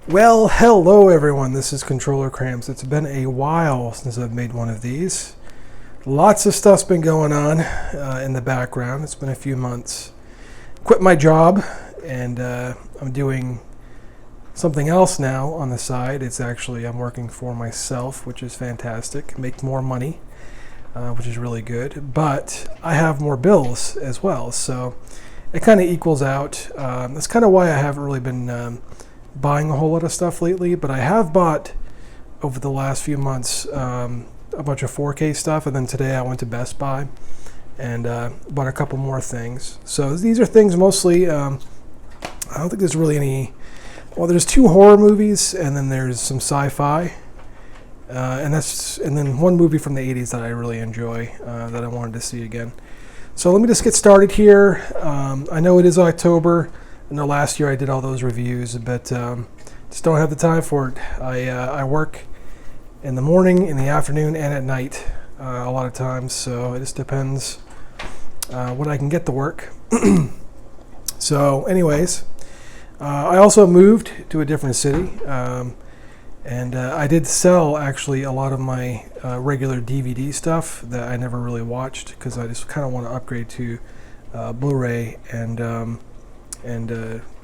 Well, hello everyone, this is Controller Cramps. It's been a while since I've made one of these. Lots of stuff's been going on in the background. It's been a few months. Quit my job and I'm doing something else now on the side. I'm working for myself, which is fantastic. Make more money, which is really good. But I have more bills as well, so it kind of equals out. That's kind of why I haven't really been buying a whole lot of stuff lately, but I have bought over the last few months a bunch of 4K stuff, and then today I went to Best Buy and bought a couple more things. So these are things mostly, I don't think there's really any, well, there's 2 horror movies and then there's some sci-fi, and then one movie from the 80s that I really enjoy that I wanted to see again. So let me just get started here. I know it is October. I know last year I did all those reviews, but just don't have the time for it. I work in the morning, in the afternoon, and at night a lot of times, so it just depends when I can get to work. So anyways, I also moved to a different city, and I did sell actually a lot of my regular DVD stuff that I never really watched because I just kind of want to upgrade to Blu-ray and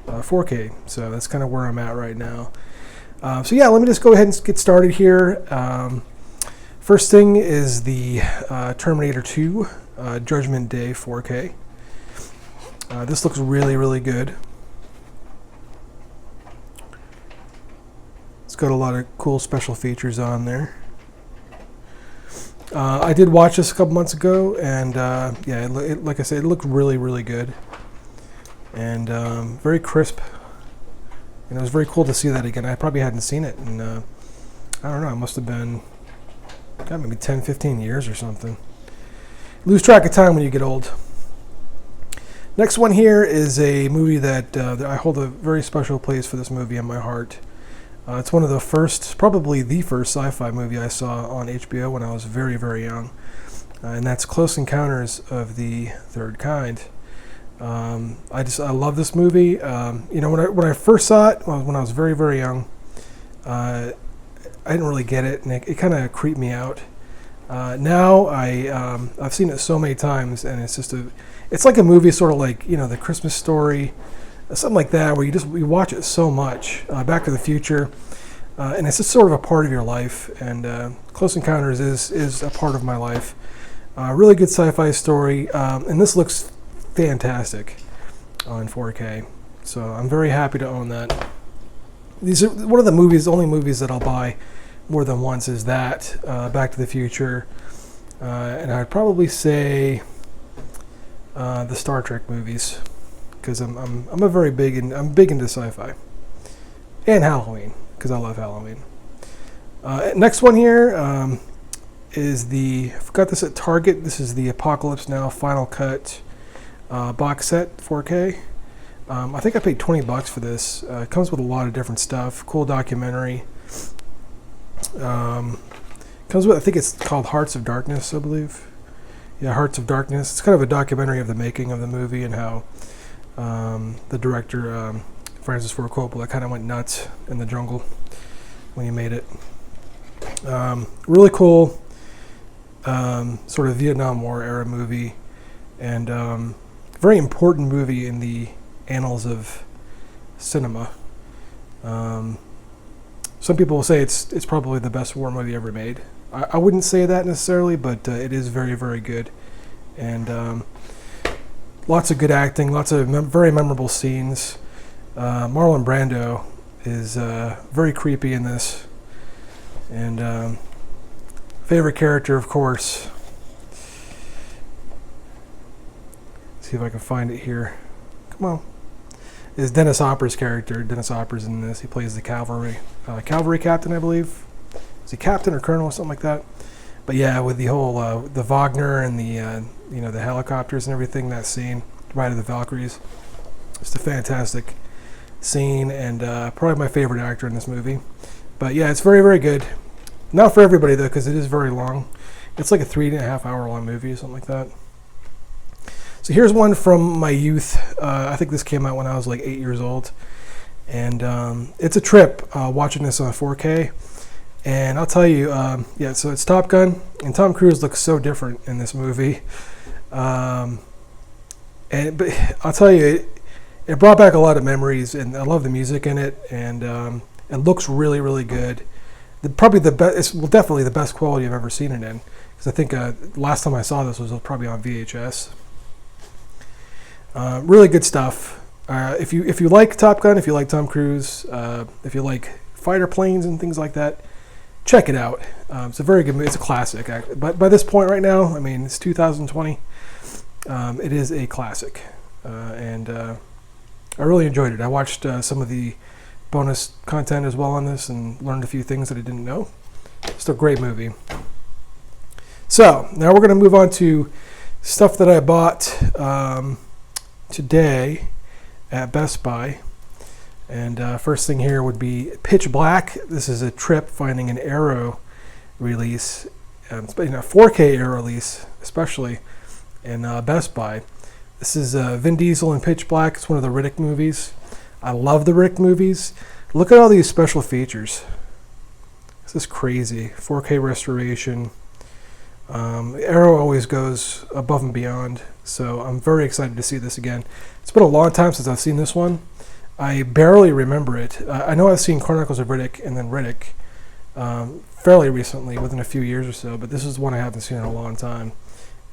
4K, so that's kind of where I'm at right now. So yeah, let me just go ahead and get started here. First thing is the Terminator 2 Judgment Day 4K. This looks really, really good. It's got a lot of cool special features on there. I did watch this a couple months ago, and yeah, like I said, it looked really, really good. And very crisp, and it was very cool to see that again. I probably hadn't seen it in I don't know, it must have been maybe 10-15 years or something. Lose track of time when you get old. Next one here is a movie that I hold a very special place for. This movie in my heart. It's one of the first, probably the first sci-fi movie I saw on HBO when I was very, very young, and that's Close Encounters of the Third Kind. I love this movie. You know, when I first saw it, when I was very, very young, I didn't really get it, and it kind of creeped me out. Now I've seen it so many times, and it's like a movie, sort of like, you know, The Christmas Story, something like that, where you watch it so much. Back to the Future, and it's just sort of a part of your life. And Close Encounters is a part of my life. Really good sci-fi story, and this looks fantastic on 4K, so I'm very happy to own that. These are one of the only movies that I'll buy more than once is that Back to the Future, and I'd probably say the Star Trek movies, because I'm big into sci-fi and Halloween, because I love Halloween. Next one here is I forgot this at Target. This is the Apocalypse Now Final Cut box set 4K. I think I paid $20 for this. It comes with a lot of different stuff. Cool documentary. Comes with, I think it's called Hearts of Darkness, I believe. Yeah, Hearts of Darkness. It's kind of a documentary of the making of the movie and how the director, Francis Ford Coppola, kind of went nuts in the jungle when he made it. Really cool, sort of Vietnam War era movie, and very important movie in the annals of cinema. Some people will say it's probably the best war movie ever made. I wouldn't say that necessarily, but it is very, very good. And lots of good acting, lots of very memorable scenes. Marlon Brando is very creepy in this. And favorite character, of course. See if I can find it here. Come on. Is Dennis Hopper's character. Dennis Hopper's in this. He plays the cavalry captain, I believe. Is he captain or colonel or something like that? But yeah, with the whole the Wagner and the the helicopters and everything, that scene, Ride of the Valkyries, it's a fantastic scene, and probably my favorite actor in this movie. But yeah, it's very, very good. Not for everybody though, because it is very long. It's like a 3.5 hour long movie or something like that. So here's one from my youth. I think this came out when I was like 8 years old. And it's a trip watching this on 4K. And I'll tell you, yeah, so it's Top Gun, and Tom Cruise looks so different in this movie. But I'll tell you, it brought back a lot of memories, and I love the music in it, and it looks really, really good. Probably the best, well, definitely the best quality I've ever seen it in, because I think last time I saw this was probably on VHS. Really good stuff. If you like Top Gun, if you like Tom Cruise, if you like fighter planes and things like that, check it out. It's a very good movie. It's a classic. But by this point right now, I mean, it's 2020. It is a classic. And I really enjoyed it. I watched some of the bonus content as well on this and learned a few things that I didn't know. Just a great movie. So now we're going to move on to stuff that I bought today at Best Buy. And first thing here would be Pitch Black. This is a trip finding an Arrow release, a 4K Arrow release, especially in Best Buy. This is Vin Diesel in Pitch Black. It's one of the Riddick movies. I love the Riddick movies. Look at all these special features. This is crazy. 4K restoration. Arrow always goes above and beyond, so I'm very excited to see this again. It's been a long time since I've seen this one. I barely remember it. I know I've seen Chronicles of Riddick and then Riddick fairly recently, within a few years or so, but this is one I haven't seen in a long time.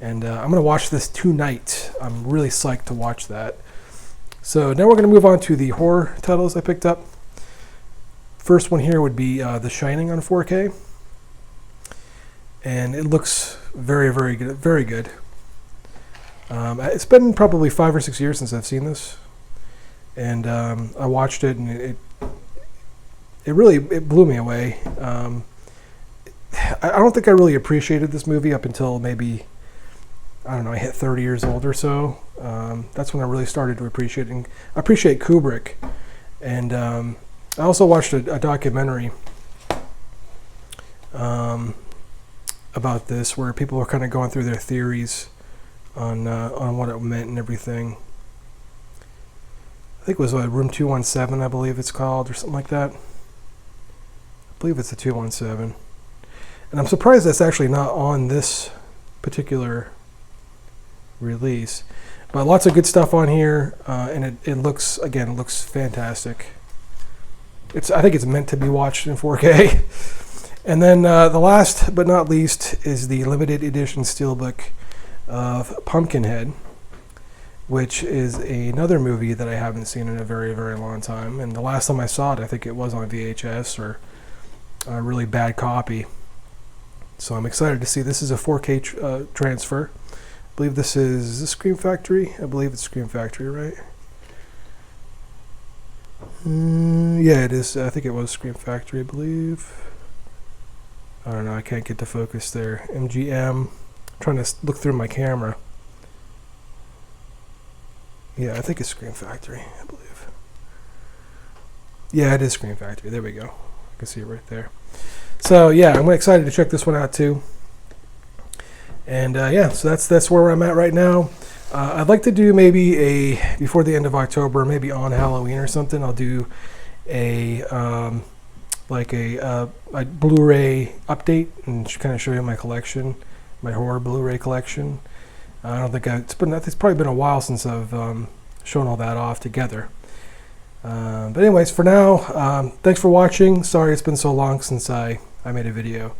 And I'm going to watch this tonight. I'm really psyched to watch that. So now we're going to move on to the horror titles I picked up. First one here would be The Shining on 4K. And it looks very, very good. Very good. It's been probably 5 or 6 years since I've seen this. And I watched it, and it really blew me away. I don't think I really appreciated this movie up until maybe, I don't know, I hit 30 years old or so. That's when I really started to appreciate Kubrick. And I also watched a documentary about this, where people were kind of going through their theories on what it meant and everything. I think it was Room 217, I believe it's called, or something like that. I believe it's a 217. And I'm surprised that's actually not on this particular release. But lots of good stuff on here, and it looks, again, it looks fantastic. I think it's meant to be watched in 4K. And then the last but not least is the limited edition Steelbook of Pumpkinhead, which is another movie that I haven't seen in a very, very long time. And the last time I saw it, I think it was on VHS or a really bad copy. So I'm excited to see. This is a 4K transfer. I believe this is Scream Factory. I believe it's Scream Factory, right? Yeah, it is. I think it was Scream Factory, I believe. I don't know. I can't get to focus there. MGM. I'm trying to look through my camera. Yeah, I think it's Scream Factory, I believe. Yeah, it is Scream Factory. There we go. I can see it right there. So yeah, I'm excited to check this one out too. And yeah, so that's where I'm at right now. I'd like to do maybe before the end of October, maybe on Halloween or something, I'll do a Blu-ray update and kind of show you my collection, my horror Blu-ray collection. I don't think it's probably been a while since I've shown all that off together. But anyways, for now, thanks for watching. Sorry it's been so long since I made a video.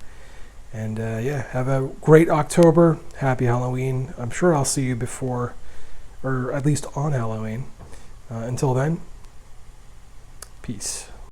And yeah, have a great October. Happy Halloween. I'm sure I'll see you before, or at least on Halloween. Until then, peace.